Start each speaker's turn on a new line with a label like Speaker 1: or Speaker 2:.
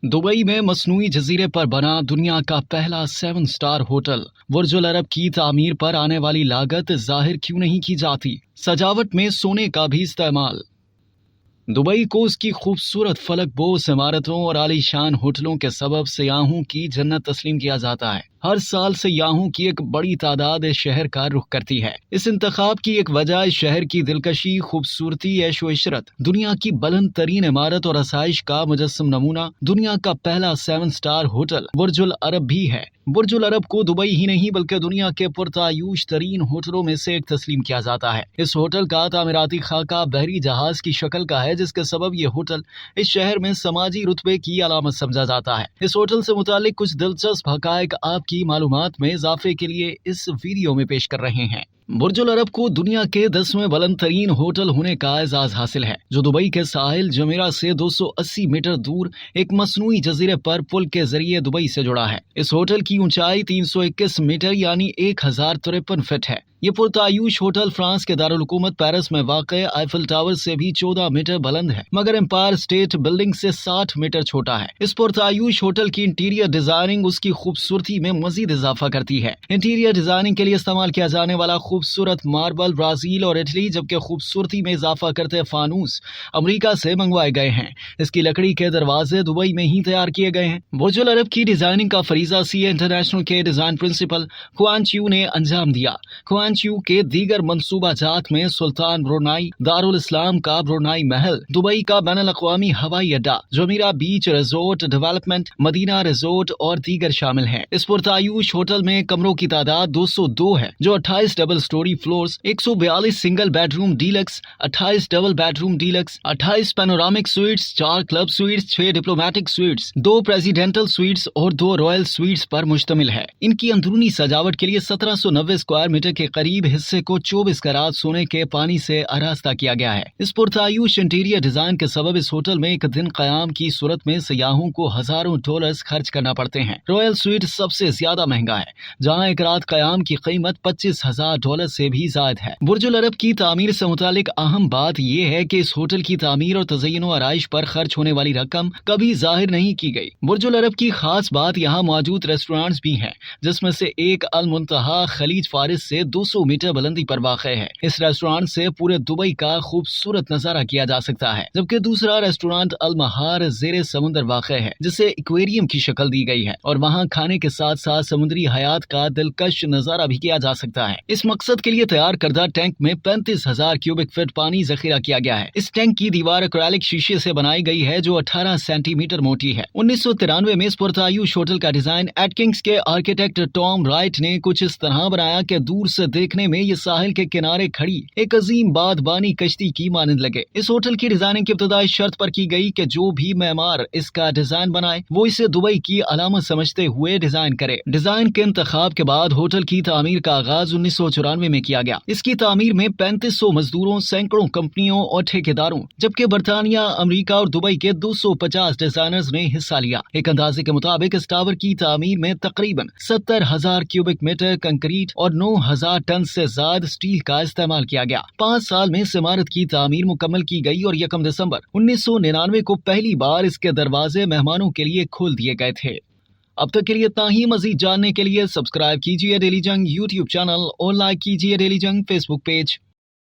Speaker 1: Dubai में मसनूई जजीरे पर बना दुनिया का पहला 7 स्टार होटल। बुर्ज अल अरब की तामीर पर आने वाली लागत जाहिर क्यों नहीं की जाती? सजावट में सोने का भी इस्तेमाल। दुबई को उसकी खूबसूरत फलकबोस इमारतों और आलीशान होटलों के सबब सयाहों की जन्नत तस्लीम किया जाता है। हर साल सयाहों की एक बड़ी तादाद इस शहर का रुख करती है। इस इंतखाब की एक वजह इस शहर की दिलकशी, खूबसूरती, ऐशो इशरत, दुनिया की बुलंद तरीन इमारत और आसाइश का मुजस्सम नमूना दुनिया का पहला 7 स्टार होटल बुर्ज अल अरब भी है। बुर्ज अल अरब को दुबई ही नहीं बल्कि दुनिया के पुरतायूश तरीन होटलों में से एक तस्लीम किया जाता है। इस होटल का तामीराती खाका बहरी जहाज की शक्ल का है, जिसके सबब ये होटल इस शहर में समाजी रुतबे की अलामत समझा जाता है। इस होटल से मुतालिक कुछ दिलचस्प हकायक आपकी मालूमात में इजाफे के लिए इस वीडियो में पेश कर रहे हैं। बुर्ज अल अरब को दुनिया के 10वें बुलंद तरीन होटल होने का एजाज हासिल है, जो दुबई के साहिल जमीरा से 280 मीटर दूर एक मसनूई जजीरे पर पुल के जरिए दुबई से जुड़ा है। इस होटल की ऊंचाई 321 मीटर यानी 1053 फीट है। ये पुरतायूश होटल फ्रांस के दारुल हुकूमत पेरिस में वाक़े आईफल टावर से भी 14 मीटर बुलंद है, मगर एम्पायर स्टेट बिल्डिंग से 60 मीटर छोटा है। इस पुरतायूश होटल की इंटीरियर डिजाइनिंग उसकी खूबसूरती में मजीद इजाफा करती है। इंटीरियर डिजाइनिंग के लिए इस्तेमाल किया जाने वाला खूबसूरत मार्बल ब्राजील और इटली, जबकि खूबसूरती में इजाफा करते फानूस अमरीका से मंगवाए गए हैं। इसकी लकड़ी के दरवाजे दुबई में ही तैयार किए गए हैं। बुर्ज अल अरब की डिजाइनिंग का फरीजा सीए इंटरनेशनल के डिजाइन प्रिंसिपल खुआन च्यू ने अंजाम दिया। खुआन च्यू के दीगर मंसूबा जात में सुल्तान ब्रुनाई दारुल इस्लाम का ब्रुनाई महल, दुबई का बैनुल अक़वामी हवाई अड्डा, जमीरा बीच रिजोर्ट डेवलपमेंट, मदीना रिजोर्ट और दीगर शामिल हैं। इस पुरतायूश होटल में कमरों की तादाद 202 है, जो 28 double storey floors, 142 single bedroom deluxe, 28 double bedroom deluxe, 28 panoramic sweets, 4 club sweets, 6 diplomatic sweets, 2 presidential sweets और 2 रॉयल स्वीट्स पर मुश्तमिल है। इनकी अंदरूनी सजावट के लिए 1790 स्क्वायर मीटर के करीब हिस्से को 24 कैरात सोने के पानी से आरास्ता किया गया है। इस पुरतायूश इंटीरियर डिजाइन के सबब इस होटल में एक दिन क़याम की सूरत में सयाहों को हजारों डॉलर्स खर्च करना पड़ते हैं। रॉयल स्वीट सबसे ज्यादा महंगा है, जहाँ एक रात क़याम की कीमत $25,000 से भी ज्यादा है। बुर्ज अल अरब की तामीर से मुतालिक अहम बात यह है कि इस होटल की तामीर और तज़य्युन व आराइश पर खर्च होने वाली रकम कभी जाहिर नहीं की गई। बुर्ज अल अरब की खास बात यहाँ मौजूद रेस्टोरेंट्स भी हैं, जिसमें से एक अल मुंतहा खलीज फारिस से 200 मीटर बुलंदी पर वाक़ है। इस रेस्टोरेंट से पूरे दुबई का खूबसूरत नजारा किया जा सकता है, जबकि दूसरा रेस्टोरेंट अल महार ज़ेरे समुंदर वाक़ है, जिसे एक्वेरियम की शक्ल दी गई है और वहाँ खाने के साथ साथ समुद्री हयात का दिलकश नजारा भी किया जा सकता है। इस मकसद के लिए तैयार करदा टैंक में 35,000 क्यूबिक फीट पानी जखीरा किया गया है। इस टैंक की दीवार एक्रेलिक शीशे से बनाई गई है, जो 18 सेंटीमीटर मोटी है। 1993 में इस पुरतायूश होटल का डिजाइन एटकिंग्स के आर्किटेक्ट टॉम राइट ने कुछ इस तरह बनाया कि दूर से देखने में ये साहिल के किनारे खड़ी एक अजीम बादबानी कश्ती की मानंद लगे। इस होटल की डिजाइनिंग की इब्तदाई शर्त पर की गई कि जो भी मेमार इसका डिजाइन बनाए वो इसे दुबई की अलामत समझते हुए डिजाइन करे। डिजाइन के इंतखाब के बाद होटल की तामीर का आगाज 1994 में किया गया। इसकी तामीर में 3500 मजदूरों, सैकड़ों कंपनियों और ठेकेदारों, जबकि बरतानिया, अमेरिका और दुबई के 250 डिजाइनर्स ने हिस्सा लिया। एक अंदाजे के मुताबिक इस टावर की तामीर में तकरीबन 70,000 क्यूबिक मीटर कंक्रीट और 9,000 टन से ज्यादा स्टील का इस्तेमाल किया गया। 5 साल में इस इमारत की तामीर मुकम्मल की गई और 1 दिसंबर 1999 को पहली बार इसके दरवाजे मेहमानों के लिए खोल दिए गए थे। अब तक के लिए इतना ही। मजीद जानने के लिए सब्सक्राइब कीजिए डेली जंग यूट्यूब चैनल और लाइक कीजिए डेली जंग फेसबुक पेज।